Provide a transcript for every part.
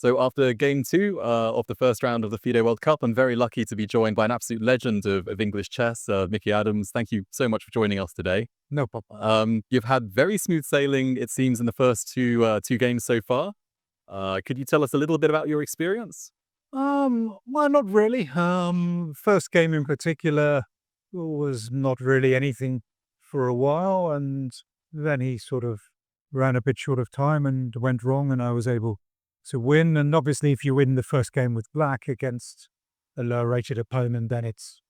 So after game two of the first round of the FIDE World Cup, I'm very lucky to be joined by an absolute legend of English chess, Mickey Adams. Thank you so much for joining us today. No problem. You've had very smooth sailing, it seems, in the first two games so far. Could you tell us a little bit about your experience? Well, not really. First game in particular was not really anything for a while, and then he sort of ran a bit short of time and went wrong, and I was able to win. And obviously, if you win the first game with black against a lower-rated opponent, then it's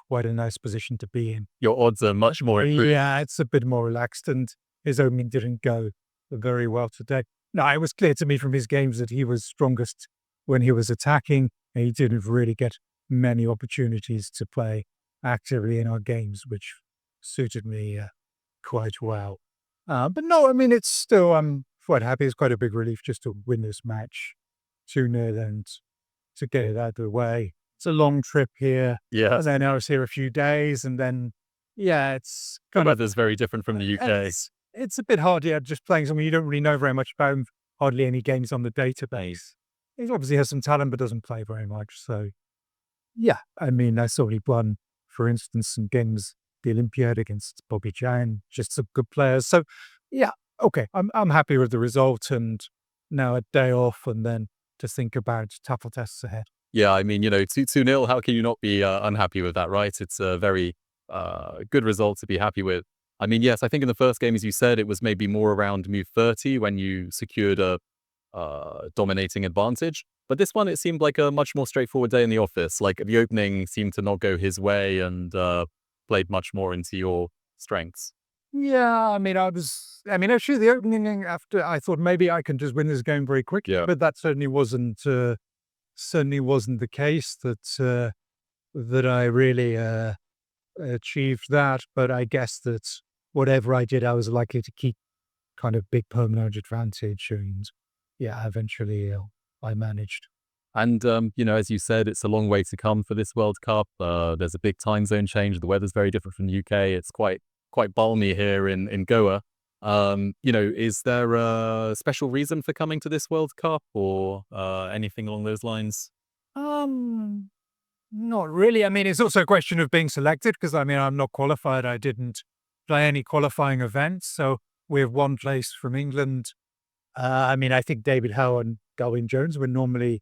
quite a nice position to be in. Your odds are much more improved. Yeah, it's a bit more relaxed, and his opening didn't go very well today. No, it was clear to me from his games that he was strongest when he was attacking, and he didn't really get many opportunities to play actively in our games, which suited me quite well. But no, I mean, it's still, I'm quite happy. It's quite a big relief just to win this match 2-0 and to get it out of the way. It's a long trip here. Yeah, And then I was here a few days, and then, yeah, it's the kind of, weather's very different from the UK. it's a bit hard, yeah, just playing someone you don't really know very much about, hardly any games on the database. He obviously has some talent, but doesn't play very much. So, yeah, I mean, I saw he won, for instance, some games, the Olympiad against Bobby Jan, just some good players. So, yeah, okay, I'm happy with the result, and now a day off, and then to think about tougher tests ahead. Yeah, I mean, 2-0, how can you not be unhappy with that, right? It's a very good result to be happy with. I mean, yes, I think in the first game, as you said, it was maybe more around move 30 when you secured a dominating advantage. But this one, it seemed like a much more straightforward day in the office. Like the opening seemed to not go his way and played much more into your strengths. Yeah, I mean, actually, the opening after I thought maybe I can just win this game very quickly, Yeah. but that certainly wasn't the case. That I really achieved that. But I guess that whatever I did, I was likely to keep kind of big permanent advantage, and yeah, eventually I managed. And, as you said, it's a long way to come for this World Cup. There's a big time zone change. The weather's very different from the UK. It's quite balmy here in Goa. Is there a special reason for coming to this World Cup or anything along those lines? Um, Not really. I mean, it's also a question of being selected because I mean, I'm not qualified. I didn't play any qualifying events, so we have one place from England. I mean, I think David Howe and Galwin Jones would normally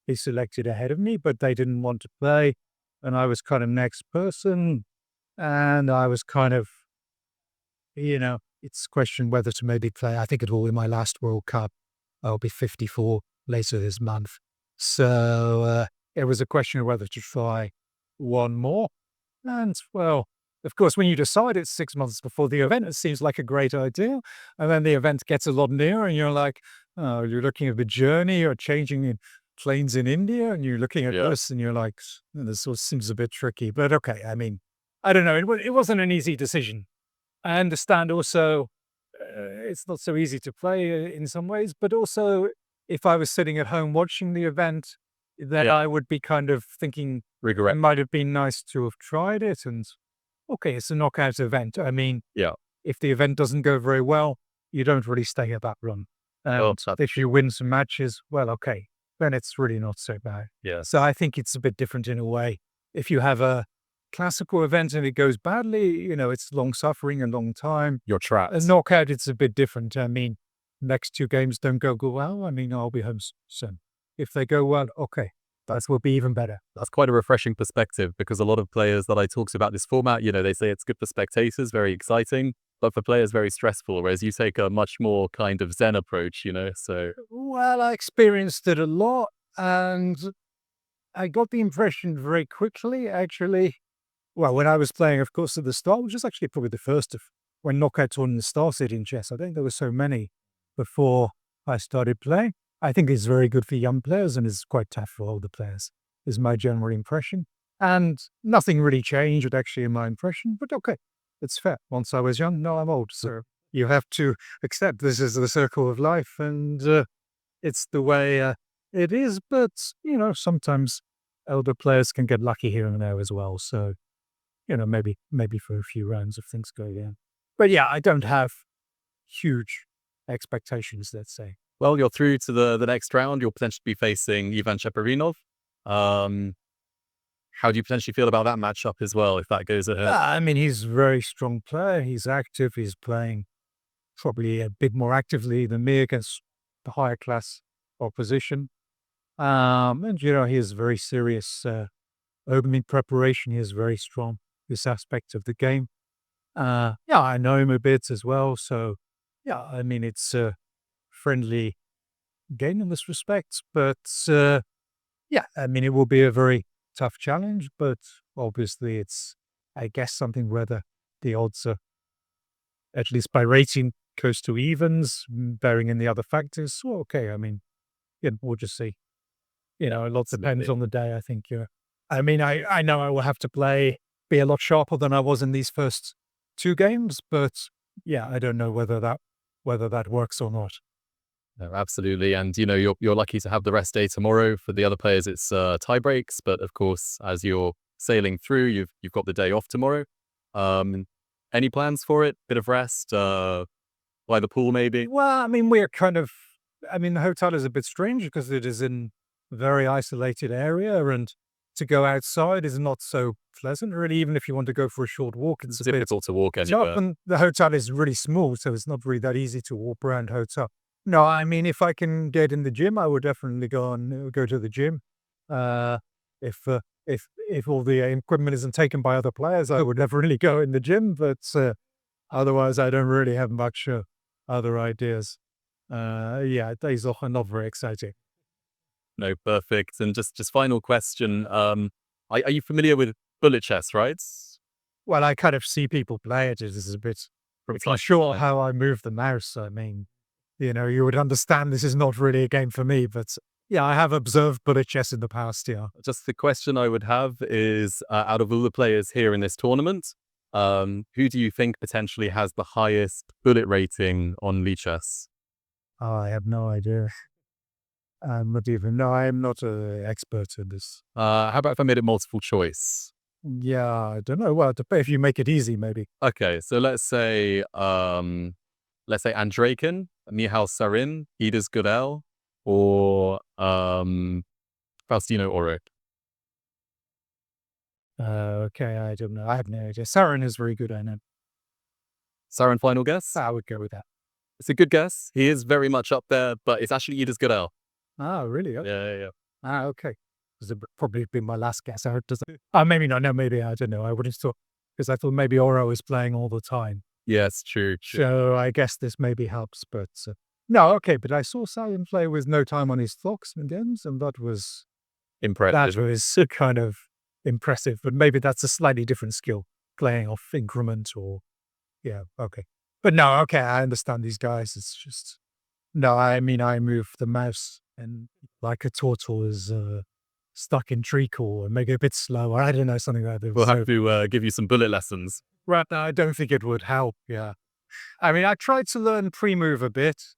be selected ahead of me, but they didn't want to play, and I was kind of next person, and I was kind of, it's a question whether to maybe play. I think it will be my last World Cup. I'll be 54 later this month. So it was a question of whether to try one more. And well, of course, when you decide it's 6 months before the event, it seems like a great idea. And then the event gets a lot nearer and you're like, oh, you're looking at the journey or changing in planes in India and you're looking at Yeah. this and you're like, this sort of seems a bit tricky. But okay, I mean, I don't know. It wasn't an easy decision. I understand also it's not so easy to play in some ways, but also if I was sitting at home watching the event, then Yeah. I would be kind of thinking it Regret. might have been nice to have tried it. And okay, it's a knockout event. I mean, Yeah. if the event doesn't go very well, you don't really stay at that run. Oh, And if you win some matches, well, okay, then it's really not so bad. yeah. So I think it's a bit different in a way. If you have a classical event and it goes badly, it's long suffering, a long time. You're trapped. A knockout, it's a bit different. I mean, next two games don't go well. I mean, I'll be home soon. If they go well, okay, that will be even better. That's quite a refreshing perspective because a lot of players that I talk to about this format, they say it's good for spectators, very exciting, but for players, very stressful. Whereas you take a much more kind of Zen approach, so. Well, I experienced it a lot, and I got the impression very quickly, actually. Well, when I was playing, of course, at the start, which is actually probably the first of when knockout tournaments started in chess. I think there were so many before I started playing. I think it's very good for young players and it's quite tough for older players, is my general impression. And nothing really changed, actually, in my impression. But okay, it's fair. Once I was young, now I'm old. So you have to accept this is the circle of life, and it's the way it is. But, sometimes elder players can get lucky here and there as well. So, maybe for a few rounds if things go down. But yeah, I don't have huge expectations, let's say. Well, you're through to the next round. You'll potentially be facing Ivan Cheparinov. How do you potentially feel about that matchup as well, if that goes ahead? I mean, he's a very strong player. He's active. He's playing probably a bit more actively than me against the higher class opposition. And he is very serious. Opening preparation, he is very strong. This aspect of the game. Yeah, I know him a bit as well. So, yeah, I mean, it's a friendly game in this respect. But yeah, I mean, it will be a very tough challenge. But obviously, it's, I guess, something where the odds are, at least by rating, close to evens, bearing in the other factors. So, okay, I mean, we'll just see. A lot depends on the day, I think. I mean, I know I will have to be a lot sharper than I was in these first two games, but yeah, I don't know whether that works or not. No, absolutely. And, you're lucky to have the rest day tomorrow. For the other players, it's tie breaks. But of course, as you're sailing through, you've got the day off tomorrow. Any plans for it? Bit of rest? By the pool, maybe? Well, I mean, the hotel is a bit strange because it is in a very isolated area, and to go outside is not so pleasant, really. Even if you want to go for a short walk, it's a bit difficult to walk tough, anywhere. and the hotel is really small, so it's not really that easy to walk around hotel. No, I mean, if I can get in the gym, I would definitely go to the gym. If all the equipment isn't taken by other players, I would definitely go in the gym. But otherwise, I don't really have much other ideas. Yeah, days off are not very exciting. No, perfect. And just final question. Are you familiar with bullet chess, right? Well, I kind of see people play it. It is a bit. If you're sure how I move the mouse, I mean, you would understand this is not really a game for me. But yeah, I have observed bullet chess in the past. Yeah. Just the question I would have is, out of all the players here in this tournament, who do you think potentially has the highest bullet rating on Lichess? Oh, I have no idea. I'm not even. No, I am not an expert in this. How about if I made it multiple choice? Yeah, I don't know. Well, if you make it easy, maybe. Okay, so let's say Andreykin, Michal Sarin, Idas Gudel, or Faustino Oro. Okay, I don't know. I have no idea. Sarin is very good, I know. Sarin, final guess? I would go with that. It's a good guess. He is very much up there, but it's actually Idas Gudel. Oh, really? Okay. Yeah. Okay. This would probably be my last guess. Maybe not. No, maybe. I don't know. I wouldn't thought, because I thought maybe Oro is playing all the time. Yes, true. So I guess this maybe helps, but no, okay. But I saw Sarin play with no time on his clocks in games, and that was impressive. That was kind of impressive, but maybe that's a slightly different skill, playing off increment or, yeah, okay. But no, okay, I understand these guys. It's just, no, I mean, I move the mouse and like a turtle is stuck in treacle and make it a bit slower. I don't know, something like that. We'll have to give you some bullet lessons. Right now, I don't think it would help, yeah. I mean, I tried to learn pre-move a bit,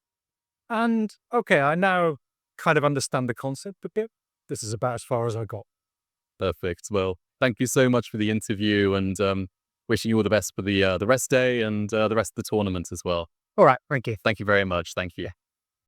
and okay, I now kind of understand the concept a bit. This is about as far as I got. Perfect. Well, thank you so much for the interview, and wishing you all the best for the rest day and the rest of the tournament as well. All right. Thank you. Thank you very much. Thank you.